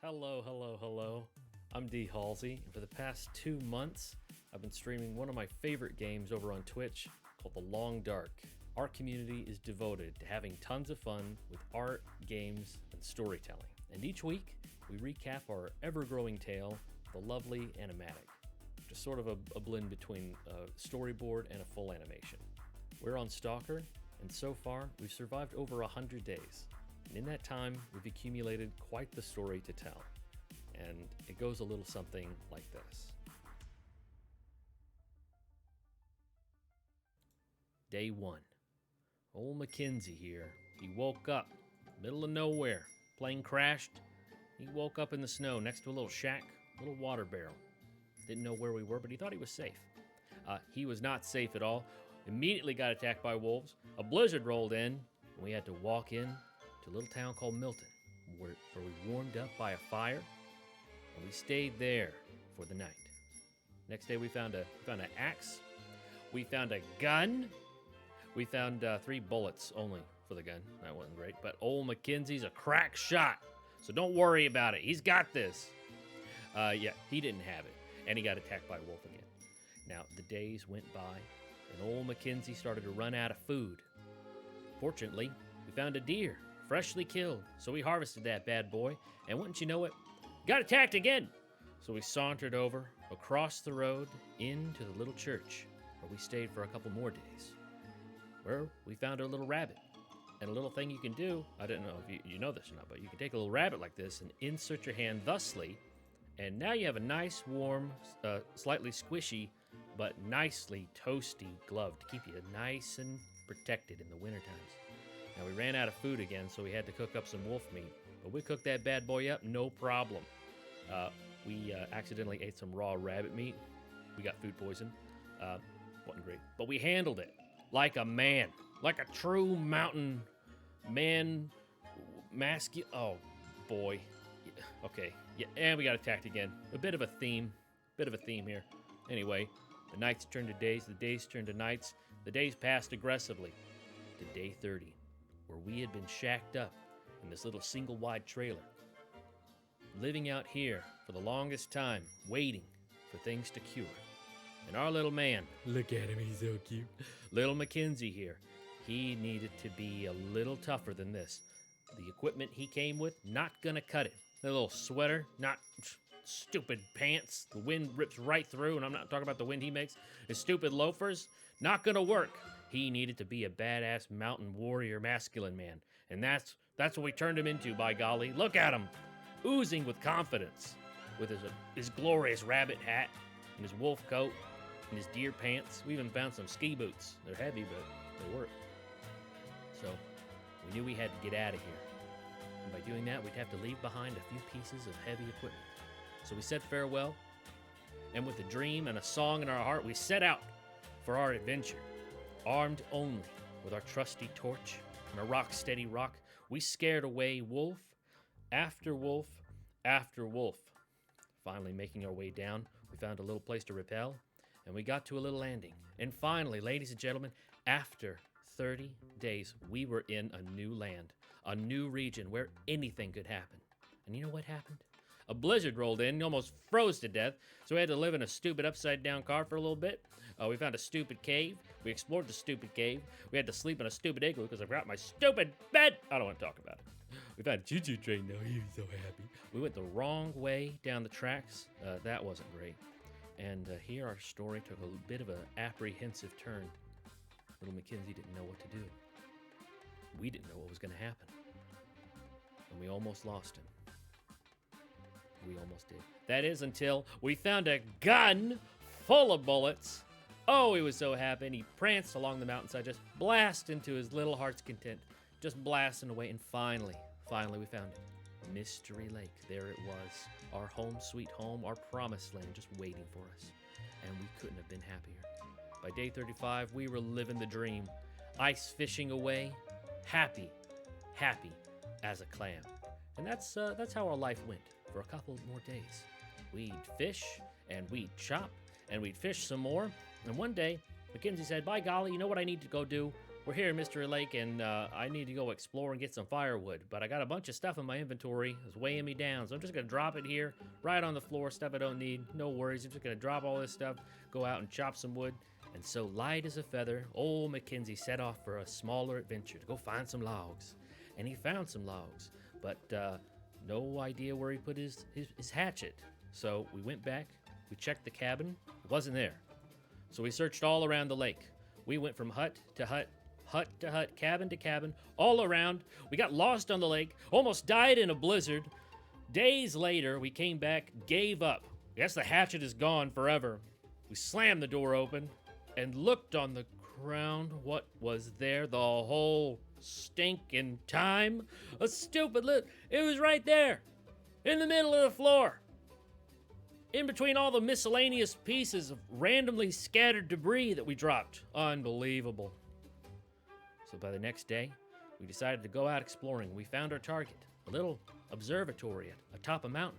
Hello, hello, hello. I'm D. Halsey, and for the past 2 months, I've been streaming one of my favorite games over on Twitch called The Long Dark. Our community is devoted to having tons of fun with art, games, and storytelling. And each week, we recap our ever-growing tale, The Lovely Animatic, which is sort of a blend between a storyboard and a full animation. We're on Stalker, and so far, we've survived over 100 days. And in that time, we've accumulated quite the story to tell. And it goes a little something like this. Day 1. Old Mackenzie here. He woke up, middle of nowhere. Plane crashed. He woke up in the snow next to a little shack, little water barrel. Didn't know where we were, but he thought he was safe. He was not safe at all. Immediately got attacked by wolves. A blizzard rolled in, and we had to walk in to a little town called Milton, where we warmed up by a fire, and we stayed there for the night. Next day, we found an axe. We found a gun. We found 3 bullets only for the gun. That wasn't great, but old Mackenzie's a crack shot, so don't worry about it. He's got this. Yeah, he didn't have it, and he got attacked by a wolf again. Now, the days went by, and old Mackenzie started to run out of food. Fortunately, we found a deer, freshly killed, so we harvested that bad boy, and wouldn't you know it, got attacked again. So we sauntered over, across the road, into the little church, where we stayed for a couple more days, where we found a little rabbit. And a little thing you can do, I don't know if you know this or not, but you can take a little rabbit like this and insert your hand thusly, and now you have a nice, warm, slightly squishy, but nicely toasty glove to keep you nice and protected in the winter times. Now, we ran out of food again, so we had to cook up some wolf meat. But we cooked that bad boy up, no problem. We accidentally ate some raw rabbit meat. We got food poison. Wasn't great. But we handled it like a man, like a true mountain man, masculine. Oh, boy. Yeah, okay. Yeah, and we got attacked again. A bit of a theme here. Anyway, the nights turned to days, the days turned to nights. The days passed aggressively to day 30. Where we had been shacked up in this little single-wide trailer, living out here for the longest time, waiting for things to cure. And our little man, look at him, he's so cute, little Mackenzie here, he needed to be a little tougher than this. The equipment he came with, not gonna cut it. The little sweater, not stupid pants, the wind rips right through, and I'm not talking about the wind he makes. His stupid loafers, not gonna work. He needed to be a badass mountain warrior masculine man. And that's what we turned him into, by golly. Look at him, oozing with confidence, with his glorious rabbit hat, and his wolf coat, and his deer pants. We even found some ski boots. They're heavy, but they work. So we knew we had to get out of here. And by doing that, we'd have to leave behind a few pieces of heavy equipment. So we said farewell, and with a dream and a song in our heart, we set out for our adventure. Armed only with our trusty torch and a rock-steady rock, we scared away wolf after wolf after wolf. Finally making our way down, we found a little place to rappel, and we got to a little landing. And finally, ladies and gentlemen, after 30 days, we were in a new land, a new region where anything could happen. And you know what happened? A blizzard rolled in and almost froze to death, so we had to live in a stupid upside-down car for a little bit. We found a stupid cave. We explored the stupid cave. We had to sleep in a stupid igloo because I forgot my stupid bed. I don't want to talk about it. We found a choo-choo train now. He was so happy. We went the wrong way down the tracks. That wasn't great. And here our story took a bit of an apprehensive turn. Little Mackenzie didn't know what to do. We didn't know what was going to happen. And we almost lost him. We almost did. That is until we found a gun full of bullets. Oh, he was so happy, and he pranced along the mountainside, just blasting to his little heart's content, just blasting away, and finally we found it. Mystery Lake. There it was. Our home sweet home, our promised land, just waiting for us. And we couldn't have been happier. By day 35, we were living the dream. Ice fishing away, happy as a clam. And that's how our life went for a couple more days. We'd fish, and we'd chop, and we'd fish some more. And one day, Mackenzie said, by golly, you know what I need to go do? we're here in Mystery Lake, and I need to go explore and get some firewood. But I got a bunch of stuff in my inventory. It's weighing me down, so I'm just going to drop it here, right on the floor, stuff I don't need. No worries, I'm just going to drop all this stuff, go out and chop some wood. And so, light as a feather, old Mackenzie set off for a smaller adventure to go find some logs. And he found some logs, but no idea where he put his hatchet. So we went back, we checked the cabin, it wasn't there. So we searched all around the lake. We went from hut to hut, hut to hut, cabin to cabin, all around. We got lost on the lake, almost died in a blizzard. Days later, we came back, gave up. Guess the hatchet is gone forever. We slammed the door open and looked on the ground. What was there the whole stinking time? A stupid little... It was right there, in the middle of the floor. In between all the miscellaneous pieces of randomly scattered debris that we dropped. Unbelievable. So by the next day, we decided to go out exploring. We found our target, a little observatory atop a mountain.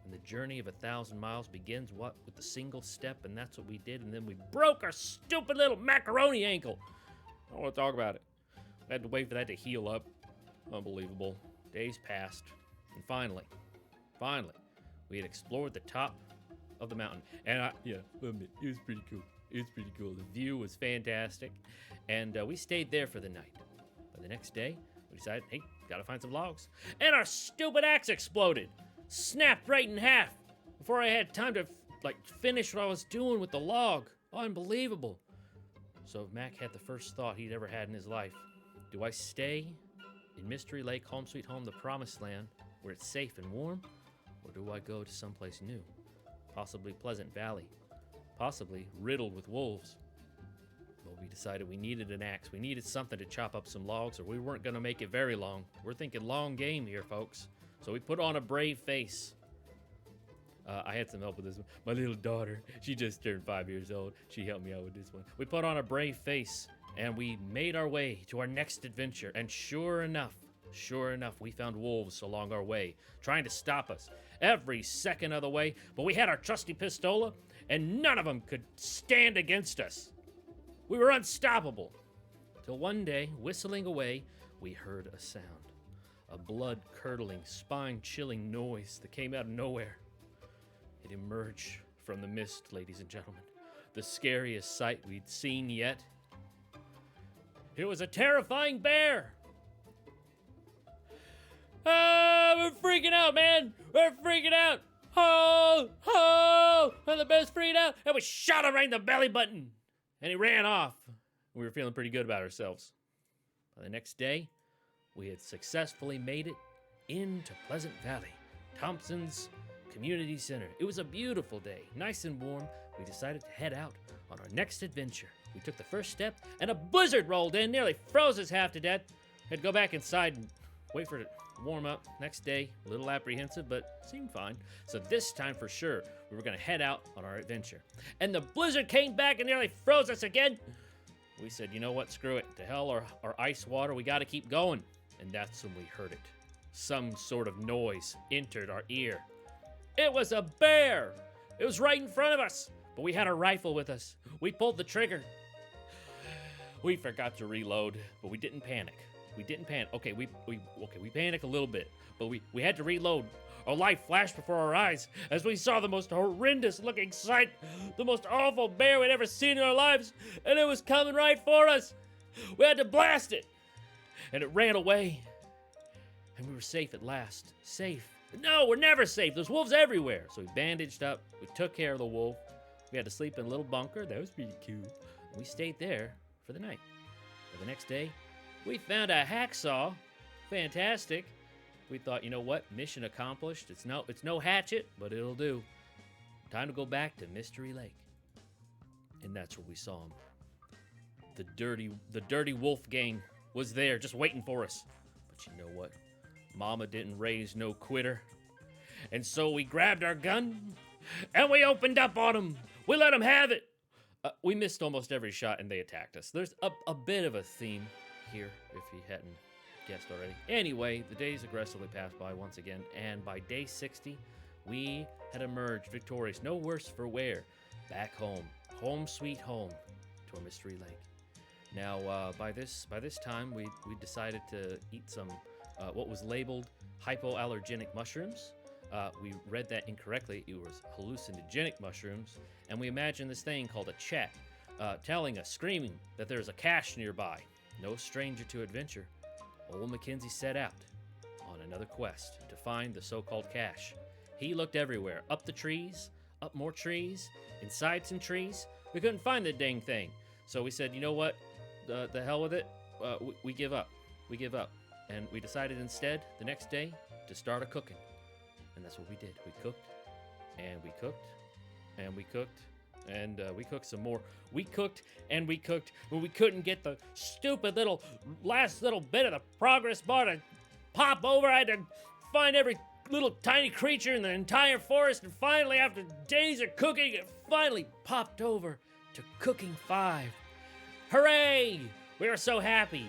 And the journey of 1,000 miles begins, with a single step, and that's what we did. And then we broke our stupid little macaroni ankle. I don't want to talk about it. I had to wait for that to heal up. Unbelievable. Days passed, and finally, we had explored the top of the mountain. And it was pretty cool. The view was fantastic. And we stayed there for the night. But the next day, we decided, hey, gotta find some logs. And our stupid axe exploded. Snapped right in half before I had time to, finish what I was doing with the log. Unbelievable. So Mac had the first thought he'd ever had in his life. Do I stay in Mystery Lake, home sweet home, the promised land, where it's safe and warm? Or do I go to someplace new? Possibly Pleasant Valley. Possibly riddled with wolves. Well, we decided we needed an axe. We needed something to chop up some logs, or we weren't going to make it very long. We're thinking long game here, folks. So we put on a brave face. I had some help with this one. My little daughter, she just turned 5 years old. She helped me out with this one. We put on a brave face, and we made our way to our next adventure. And sure enough, we found wolves along our way, trying to stop us every second of the way. But we had our trusty pistola, and none of them could stand against us. We were unstoppable. Till one day, whistling away, we heard a sound. A blood-curdling, spine-chilling noise that came out of nowhere. It emerged from the mist, ladies and gentlemen. The scariest sight we'd seen yet. It was a terrifying bear. We're freaking out, man. We're freaking out. Oh, and the bear's freaking out. And we shot him right in the belly button. And he ran off. We were feeling pretty good about ourselves. By the next day, we had successfully made it into Pleasant Valley, Thompson's Community Center. It was a beautiful day, nice and warm. We decided to head out on our next adventure. We took the first step, and a blizzard rolled in, nearly froze us half to death. We had to go back inside and wait for it to warm up. Next day, a little apprehensive, but seemed fine. So this time for sure, we were going to head out on our adventure. And the blizzard came back and nearly froze us again. We said, you know what, screw it. To hell or ice water, we got to keep going. And that's when we heard it. Some sort of noise entered our ear. It was a bear. It was right in front of us. But we had a rifle with us. We pulled the trigger. We forgot to reload, but we didn't panic. Okay, we panicked a little bit, but we had to reload. Our life flashed before our eyes as we saw the most horrendous looking sight, the most awful bear we'd ever seen in our lives, and it was coming right for us. We had to blast it, and it ran away, and we were safe at last. Safe. No, we're never safe. There's wolves everywhere. So we bandaged up. We took care of the wolf. We had to sleep in a little bunker. That was pretty cool. We stayed there for the night. But the next day, we found a hacksaw. Fantastic. We thought, you know what? Mission accomplished. It's no hatchet, but it'll do. Time to go back to Mystery Lake. And that's where we saw him. The dirty wolf gang was there just waiting for us. But you know what? Mama didn't raise no quitter. And so we grabbed our gun and we opened up on them. We let them have it. We missed almost every shot and they attacked us. There's a bit of a theme here, if you hadn't guessed already. Anyway, the days aggressively passed by once again, and by day 60, we had emerged victorious, no worse for wear, back home, home sweet home, to our Mystery Lake. Now, by this time, we decided to eat some what was labeled hypoallergenic mushrooms. We read that incorrectly. It was hallucinogenic mushrooms, and we imagined this thing called a chat, telling us, screaming, that there's a cache nearby. No stranger to adventure, old Mackenzie set out on another quest to find the so-called cache. He looked everywhere, up the trees, up more trees, inside some trees. We couldn't find the dang thing. So we said, you know what? The hell with it. We give up. We give up. And we decided instead, the next day, to start a cooking. And that's what we did. We cooked, and we cooked, and we cooked, and we cooked some more. We cooked, and we cooked, when we couldn't get the stupid last little bit of the progress bar to pop over. I had to find every little tiny creature in the entire forest, and finally, after days of cooking, it finally popped over to cooking 5. Hooray! We were so happy.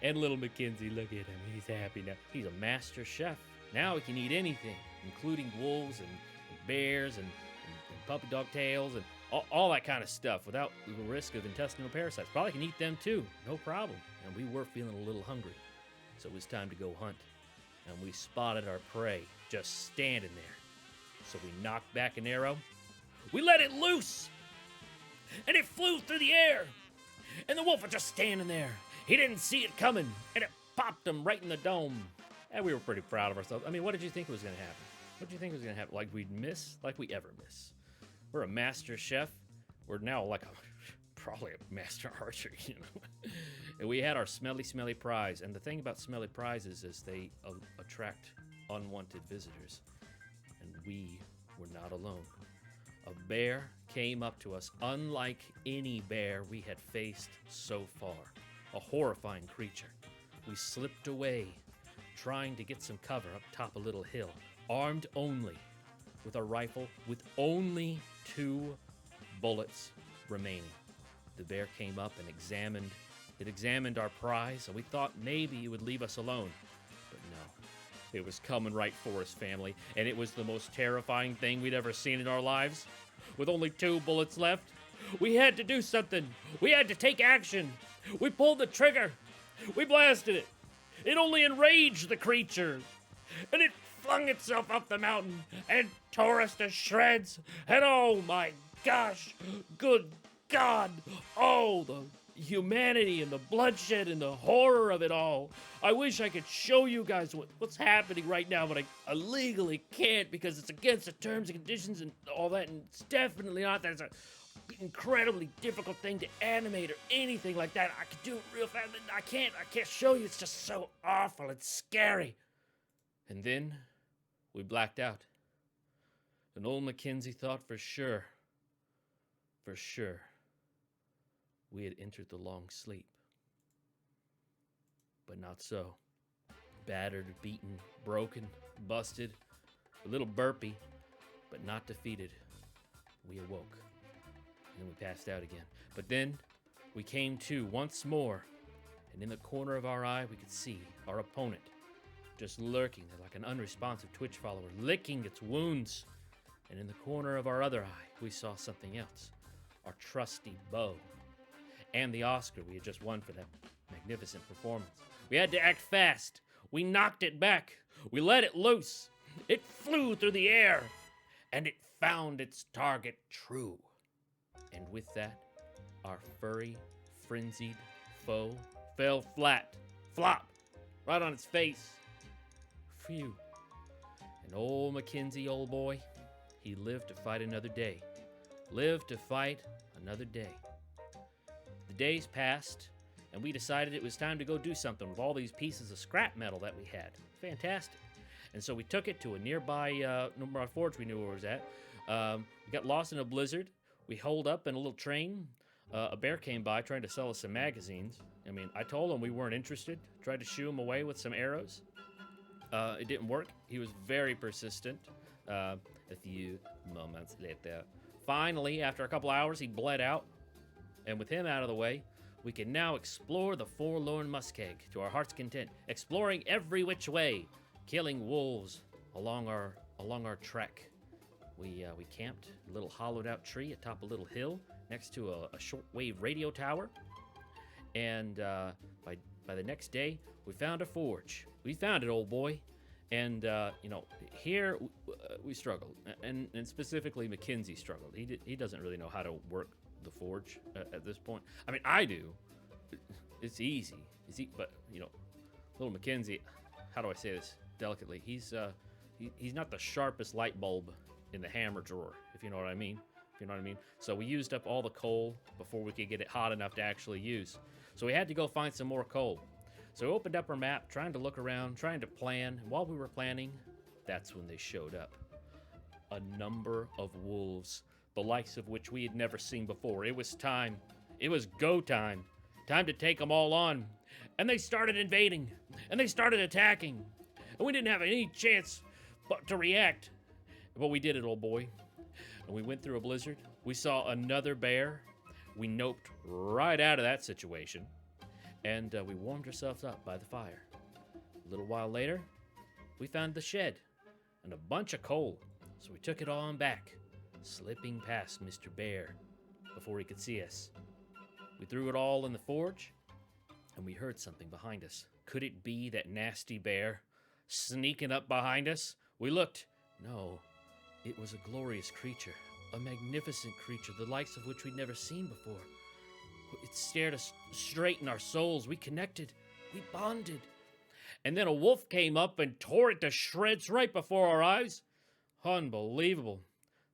And little Mackenzie, look at him. He's happy now. He's a master chef. Now he can eat anything, including wolves and bears and puppy dog tails and all that kind of stuff without the risk of intestinal parasites. Probably can eat them too, no problem. And we were feeling a little hungry, so it was time to go hunt. And we spotted our prey just standing there. So we knocked back an arrow. We let it loose, and it flew through the air. And the wolf was just standing there. He didn't see it coming, and it popped him right in the dome. And we were pretty proud of ourselves. I mean, what did you think was going to happen? What did you think was going to happen? Like we'd miss? Like we ever miss? We're a master chef. We're now like probably a master archer, you know. And we had our smelly prize. And the thing about smelly prizes is they attract unwanted visitors. And we were not alone. A bear came up to us, unlike any bear we had faced so far. A horrifying creature. We slipped away, trying to get some cover up top a little hill, armed only with a rifle with only 2 bullets remaining. The bear came up and examined our prize, and we thought maybe it would leave us alone. But no, it was coming right for us, family, and it was the most terrifying thing we'd ever seen in our lives. With only 2 bullets left, we had to do something. We had to take action. We pulled the trigger. We blasted it. It only enraged the creature, and it flung itself up the mountain and tore us to shreds. And oh my gosh, good God, oh, the humanity and the bloodshed and the horror of it all. I wish I could show you guys what's happening right now, but I legally can't because it's against the terms and conditions and all that, and it's definitely not. That's an incredibly difficult thing to animate or anything like that. I could do it real fast, but I can't show you. It's just so awful. It's scary. And then we blacked out. And old Mackenzie thought for sure, we had entered the long sleep. But not so. Battered, beaten, broken, busted, a little burpy, but not defeated. We awoke. And then we passed out again. But then we came to once more, and in the corner of our eye we could see our opponent just lurking like an unresponsive Twitch follower, licking its wounds. And in the corner of our other eye we saw something else, our trusty bow, and the Oscar we had just won for that magnificent performance. We had to act fast. We knocked it back. We let it loose. It flew through the air, and it found its target true. And with that, our furry, frenzied foe fell flat, flop, right on its face. Phew. And old Mackenzie, old boy, he lived to fight another day. Lived to fight another day. The days passed, and we decided it was time to go do something with all these pieces of scrap metal that we had. Fantastic. And so we took it to a nearby forge we knew where it was at. We got lost in a blizzard. We holed up in a little train. A bear came by trying to sell us some magazines. I mean, I told him we weren't interested. Tried to shoo him away with some arrows. It didn't work. He was very persistent. A few moments later. Finally, after a couple hours, he bled out. And with him out of the way, we can now explore the forlorn muskeg to our heart's content, exploring every which way, killing wolves along our trek. We camped a little hollowed out tree atop a little hill next to a shortwave radio tower. And by the next day, we found a forge. We found it, old boy. And here we struggled, and specifically Mackenzie struggled. He doesn't really know how to work the forge at this point. I mean, I do. It's easy. But little Mackenzie, how do I say this delicately? He's not the sharpest light bulb in the hammer drawer, if you know what I mean. So we used up all the coal before we could get it hot enough to actually use. So we had to go find some more coal. So we opened up our map, trying to look around, trying to plan. And while we were planning, that's when they showed up. A number of wolves, the likes of which we had never seen before. It was time. It was go time. Time to take them all on. And they started invading. And they started attacking. And we didn't have any chance but to react. But we did it, old boy. And we went through a blizzard. We saw another bear. We noped right out of that situation. And we warmed ourselves up by the fire. A little while later, we found the shed and a bunch of coal. So we took it all on back, slipping past Mr. Bear before he could see us. We threw it all in the forge, and we heard something behind us. Could it be that nasty bear sneaking up behind us? We looked. No, it was a glorious creature, a magnificent creature, the likes of which we'd never seen before. It stared us straight in our souls. We connected. We bonded. And then a wolf came up and tore it to shreds right before our eyes. Unbelievable.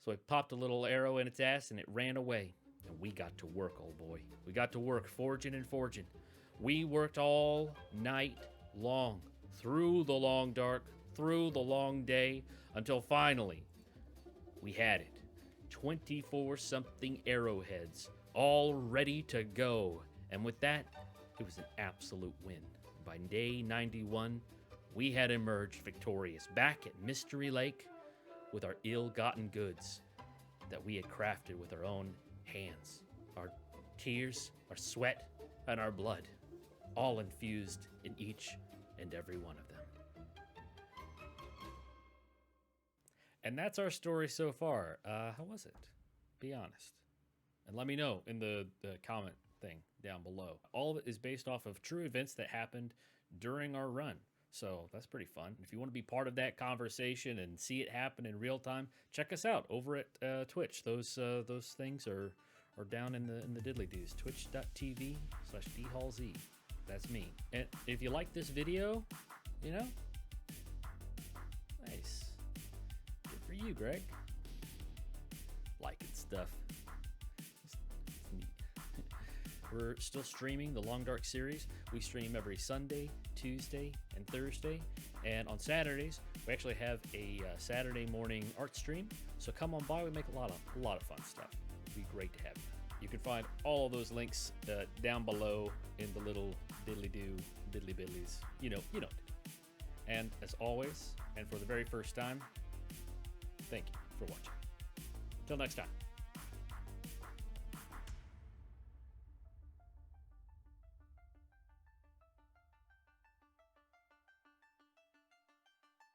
So I popped a little arrow in its ass and it ran away. And we got to work, old boy. We got to work forging and forging. We worked all night long, through the long dark, through the long day, until finally we had it. 24-something arrowheads, all ready to go. And with that, it was an absolute win. By day 91, we had emerged victorious back at Mystery Lake with our ill-gotten goods that we had crafted with our own hands. Our tears, our sweat, and our blood, all infused in each and every one of them. And that's our story so far. How was it? Be honest. And let me know in the comment thing down below. All of it is based off of true events that happened during our run. So that's pretty fun. If you want to be part of that conversation and see it happen in real time, check us out over at Twitch. Those things are down in the diddly doos. Twitch.tv/dhallz. That's me. And if you like this video, nice. Good for you, Greg. Liking stuff. It's neat. We're still streaming the Long Dark series. We stream every Sunday, Tuesday, and Thursday. And on Saturdays, we actually have a Saturday morning art stream. So come on by. We make a lot of fun stuff. It'd be great to have you. You can find all of those links down below in the little diddly-doo, diddly-biddlies. You know. And as always, and for the very first time, thank you for watching. Till next time.